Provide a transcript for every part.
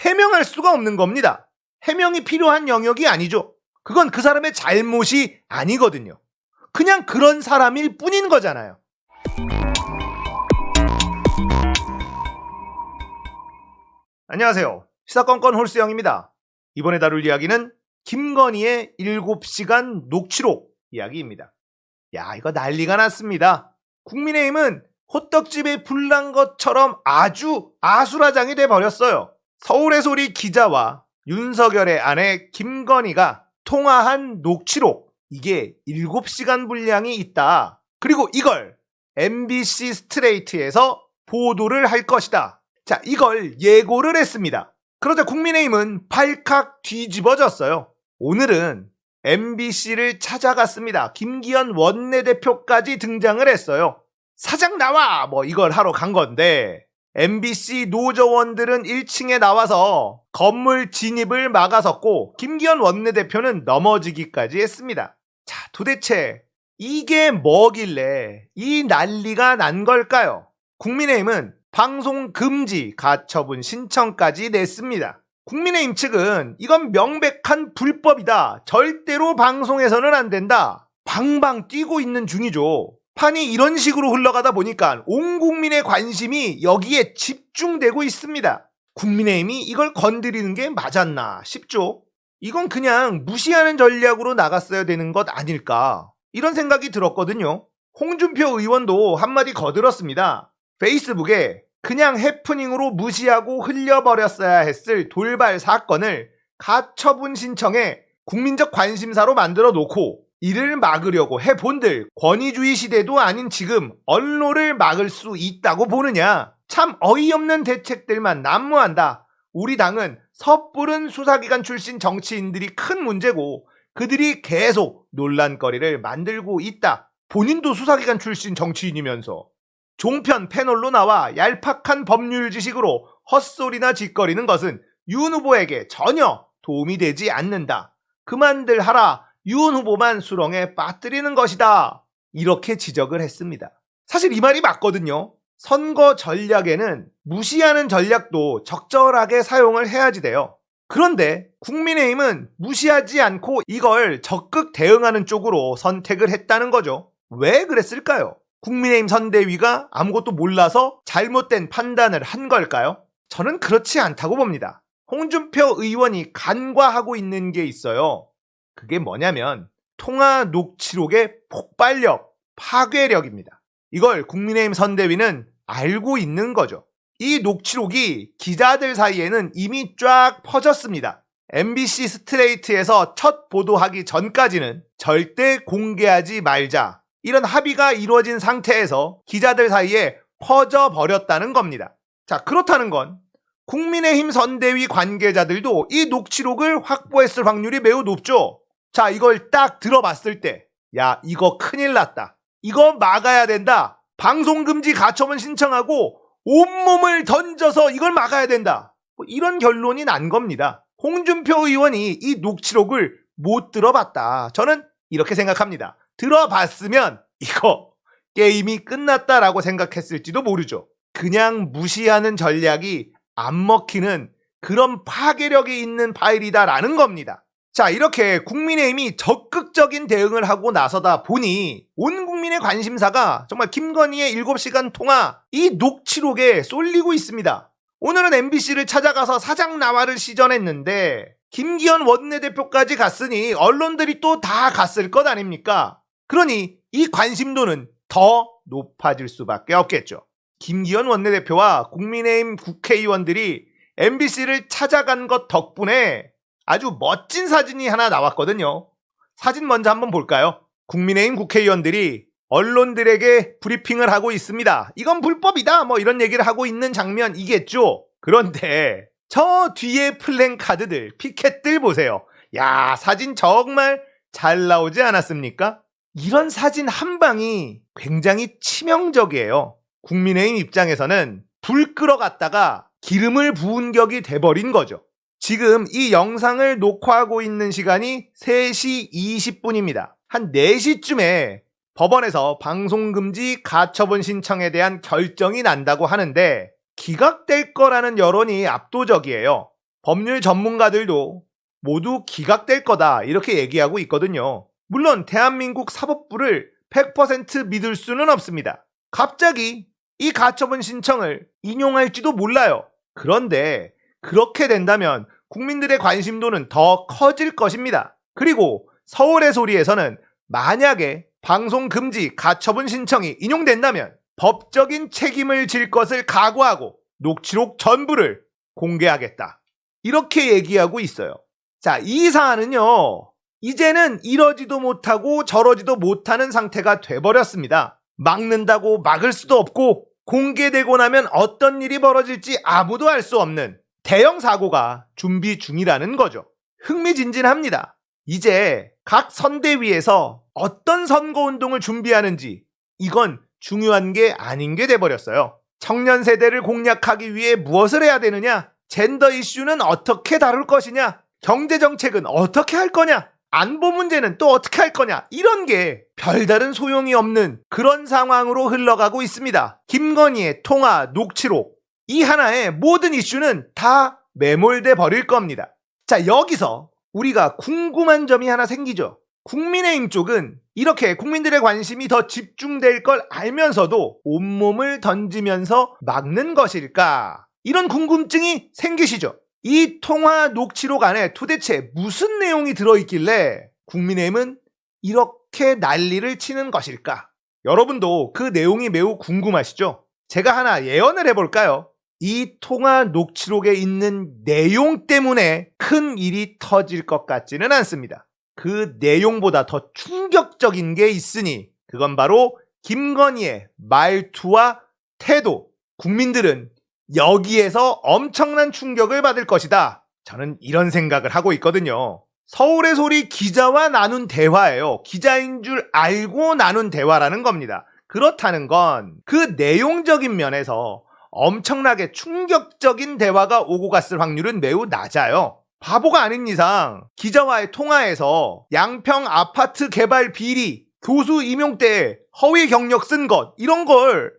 해명할 수가 없는 겁니다. 해명이 필요한 영역이 아니죠. 그건 그 사람의 잘못이 아니거든요. 그냥 그런 사람일 뿐인 거잖아요. 안녕하세요. 시사건건 홀수영입니다. 이번에 다룰 이야기는 김건희의 7시간 녹취록 이야기입니다. 야, 이거 난리가 났습니다. 국민의힘은 호떡집에 불 난 것처럼 아주 아수라장이 돼버렸어요. 서울의 소리 기자와 윤석열의 아내 김건희가 통화한 녹취록, 이게 7시간 분량이 있다. 그리고 이걸 MBC 스트레이트에서 보도를 할 것이다. 자, 이걸 예고를 했습니다. 그러자 국민의힘은 발칵 뒤집어졌어요. 오늘은 MBC를 찾아갔습니다. 김기현 원내대표까지 등장을 했어요. 사장 나와! 이걸 하러 간 건데 MBC 노조원들은 1층에 나와서 건물 진입을 막아섰고 김기현 원내대표는 넘어지기까지 했습니다. 자, 도대체 이게 뭐길래 이 난리가 난 걸까요? 국민의힘은 방송 금지 가처분 신청까지 냈습니다. 국민의힘 측은 이건 명백한 불법이다. 절대로 방송에서는 안 된다. 방방 뛰고 있는 중이죠. 판이 이런 식으로 흘러가다 보니까 온 국민의 관심이 여기에 집중되고 있습니다. 국민의힘이 이걸 건드리는 게 맞았나 싶죠. 이건 그냥 무시하는 전략으로 나갔어야 되는 것 아닐까, 이런 생각이 들었거든요. 홍준표 의원도 한마디 거들었습니다. 페이스북에 그냥 해프닝으로 무시하고 흘려버렸어야 했을 돌발 사건을 가처분 신청해 국민적 관심사로 만들어 놓고 이를 막으려고 해본들 권위주의 시대도 아닌 지금 언론을 막을 수 있다고 보느냐. 참 어이없는 대책들만 난무한다. 우리 당은 섣부른 수사기관 출신 정치인들이 큰 문제고 그들이 계속 논란거리를 만들고 있다. 본인도 수사기관 출신 정치인이면서 종편 패널로 나와 얄팍한 법률 지식으로 헛소리나 짓거리는 것은 윤 후보에게 전혀 도움이 되지 않는다. 그만들 하라. 윤 후보만 수렁에 빠뜨리는 것이다. 이렇게 지적을 했습니다. 사실 이 말이 맞거든요. 선거 전략에는 무시하는 전략도 적절하게 사용을 해야지 돼요. 그런데 국민의힘은 무시하지 않고 이걸 적극 대응하는 쪽으로 선택을 했다는 거죠. 왜 그랬을까요? 국민의힘 선대위가 아무것도 몰라서 잘못된 판단을 한 걸까요? 저는 그렇지 않다고 봅니다. 홍준표 의원이 간과하고 있는 게 있어요. 그게 뭐냐면 통화 녹취록의 폭발력, 파괴력입니다. 이걸 국민의힘 선대위는 알고 있는 거죠. 이 녹취록이 기자들 사이에는 이미 쫙 퍼졌습니다. MBC 스트레이트에서 첫 보도하기 전까지는 절대 공개하지 말자, 이런 합의가 이루어진 상태에서 기자들 사이에 퍼져버렸다는 겁니다. 자, 그렇다는 건 국민의힘 선대위 관계자들도 이 녹취록을 확보했을 확률이 매우 높죠. 자, 이걸 딱 들어봤을 때, 야, 이거 큰일 났다. 이거 막아야 된다. 방송금지 가처분 신청하고 온몸을 던져서 이걸 막아야 된다. 이런 결론이 난 겁니다. 홍준표 의원이 이 녹취록을 못 들어봤다. 저는 이렇게 생각합니다. 들어봤으면 이거 게임이 끝났다라고 생각했을지도 모르죠. 그냥 무시하는 전략이 안 먹히는 그런 파괴력이 있는 파일이다라는 겁니다. 자, 이렇게 국민의힘이 적극적인 대응을 하고 나서다 보니 온 국민의 관심사가 정말 김건희의 7시간 통화, 이 녹취록에 쏠리고 있습니다. 오늘은 MBC를 찾아가서 사장 나와를 시전했는데 김기현 원내대표까지 갔으니 언론들이 또 다 갔을 것 아닙니까? 그러니 이 관심도는 더 높아질 수밖에 없겠죠. 김기현 원내대표와 국민의힘 국회의원들이 MBC를 찾아간 것 덕분에 아주 멋진 사진이 하나 나왔거든요. 사진 먼저 한번 볼까요? 국민의힘 국회의원들이 언론들에게 브리핑을 하고 있습니다. 이건 불법이다, 이런 얘기를 하고 있는 장면이겠죠. 그런데 저 뒤에 플랜카드들, 피켓들 보세요. 야, 사진 정말 잘 나오지 않았습니까? 이런 사진 한 방이 굉장히 치명적이에요. 국민의힘 입장에서는 불 끌어갔다가 기름을 부은 격이 돼버린 거죠. 지금 이 영상을 녹화하고 있는 시간이 3시 20분입니다. 한 4시쯤에 법원에서 방송금지 가처분 신청에 대한 결정이 난다고 하는데 기각될 거라는 여론이 압도적이에요. 법률 전문가들도 모두 기각될 거다 이렇게 얘기하고 있거든요. 물론 대한민국 사법부를 100% 믿을 수는 없습니다. 갑자기 이 가처분 신청을 인용할지도 몰라요. 그런데 그렇게 된다면 국민들의 관심도는 더 커질 것입니다. 그리고 서울의 소리에서는 만약에 방송 금지 가처분 신청이 인용된다면 법적인 책임을 질 것을 각오하고 녹취록 전부를 공개하겠다. 이렇게 얘기하고 있어요. 자, 이 사안은요, 이제는 이러지도 못하고 저러지도 못하는 상태가 돼버렸습니다. 막는다고 막을 수도 없고 공개되고 나면 어떤 일이 벌어질지 아무도 알 수 없는 대형 사고가 준비 중이라는 거죠. 흥미진진합니다. 이제 각 선대위에서 어떤 선거운동을 준비하는지 이건 중요한 게 아닌 게 돼버렸어요. 청년 세대를 공략하기 위해 무엇을 해야 되느냐? 젠더 이슈는 어떻게 다룰 것이냐? 경제정책은 어떻게 할 거냐? 안보 문제는 또 어떻게 할 거냐? 이런 게 별다른 소용이 없는 그런 상황으로 흘러가고 있습니다. 김건희의 통화 녹취록, 이 하나에 모든 이슈는 다 매몰돼 버릴 겁니다. 자, 여기서 우리가 궁금한 점이 하나 생기죠. 국민의힘 쪽은 이렇게 국민들의 관심이 더 집중될 걸 알면서도 온몸을 던지면서 막는 것일까? 이런 궁금증이 생기시죠. 이 통화 녹취록 안에 도대체 무슨 내용이 들어있길래 국민의힘은 이렇게 난리를 치는 것일까? 여러분도 그 내용이 매우 궁금하시죠? 제가 하나 예언을 해볼까요? 이 통화 녹취록에 있는 내용 때문에 큰 일이 터질 것 같지는 않습니다. 그 내용보다 더 충격적인 게 있으니 그건 바로 김건희의 말투와 태도. 국민들은 여기에서 엄청난 충격을 받을 것이다. 저는 이런 생각을 하고 있거든요. 서울의 소리 기자와 나눈 대화예요. 기자인 줄 알고 나눈 대화라는 겁니다. 그렇다는 건 그 내용적인 면에서 엄청나게 충격적인 대화가 오고 갔을 확률은 매우 낮아요. 바보가 아닌 이상 기자와의 통화에서 양평 아파트 개발 비리, 교수 임용 때 허위 경력 쓴 것, 이런 걸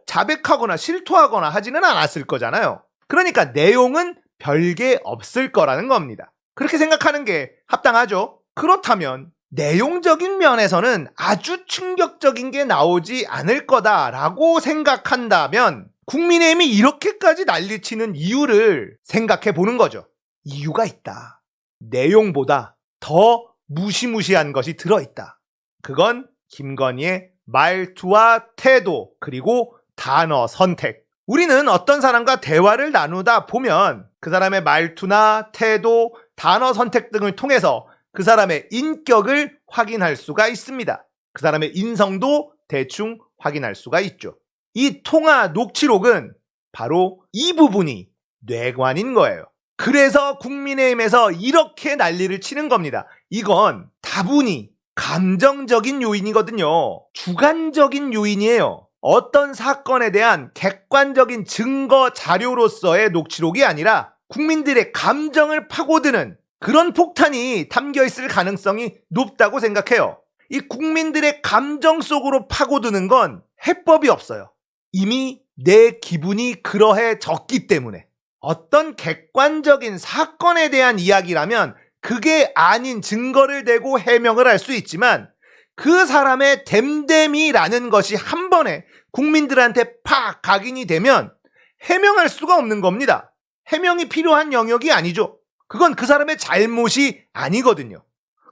자백하거나 실토하거나 하지는 않았을 거잖아요. 그러니까 내용은 별게 없을 거라는 겁니다. 그렇게 생각하는 게 합당하죠. 그렇다면 내용적인 면에서는 아주 충격적인 게 나오지 않을 거다라고 생각한다면 국민의힘이 이렇게까지 난리치는 이유를 생각해 보는 거죠. 이유가 있다. 내용보다 더 무시무시한 것이 들어있다. 그건 김건희의 말투와 태도, 그리고 단어 선택. 우리는 어떤 사람과 대화를 나누다 보면 그 사람의 말투나 태도, 단어 선택 등을 통해서 그 사람의 인격을 확인할 수가 있습니다. 그 사람의 인성도 대충 확인할 수가 있죠. 이 통화 녹취록은 바로 이 부분이 뇌관인 거예요. 그래서 국민의힘에서 이렇게 난리를 치는 겁니다. 이건 다분히 감정적인 요인이거든요. 주관적인 요인이에요. 어떤 사건에 대한 객관적인 증거 자료로서의 녹취록이 아니라 국민들의 감정을 파고드는 그런 폭탄이 담겨있을 가능성이 높다고 생각해요. 이 국민들의 감정 속으로 파고드는 건 해법이 없어요. 이미 내 기분이 그러해졌기 때문에. 어떤 객관적인 사건에 대한 이야기라면 그게 아닌 증거를 대고 해명을 할 수 있지만 그 사람의 됨됨이라는 것이 한 번에 국민들한테 팍 각인이 되면 해명할 수가 없는 겁니다. 해명이 필요한 영역이 아니죠. 그건 그 사람의 잘못이 아니거든요.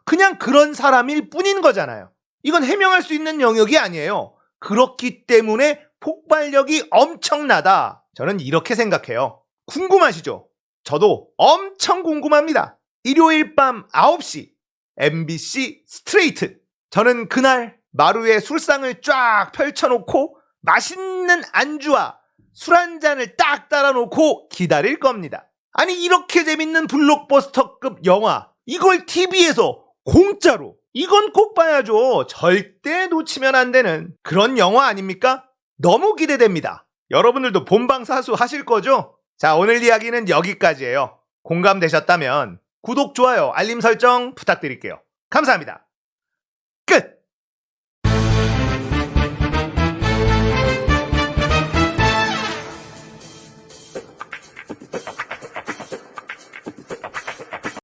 그냥 그런 사람일 뿐인 거잖아요. 이건 해명할 수 있는 영역이 아니에요. 그렇기 때문에 폭발력이 엄청나다. 저는 이렇게 생각해요. 궁금하시죠? 저도 엄청 궁금합니다. 일요일 밤 9시 MBC 스트레이트. 저는 그날 마루에 술상을 쫙 펼쳐놓고 맛있는 안주와 술 한 잔을 딱 따라놓고 기다릴 겁니다. 아니, 이렇게 재밌는 블록버스터급 영화, 이걸 TV에서 공짜로, 이건 꼭 봐야죠. 절대 놓치면 안 되는 그런 영화 아닙니까? 너무 기대됩니다. 여러분들도 본방사수 하실 거죠? 자, 오늘 이야기는 여기까지예요. 공감되셨다면 구독, 좋아요, 알림 설정 부탁드릴게요. 감사합니다. 끝!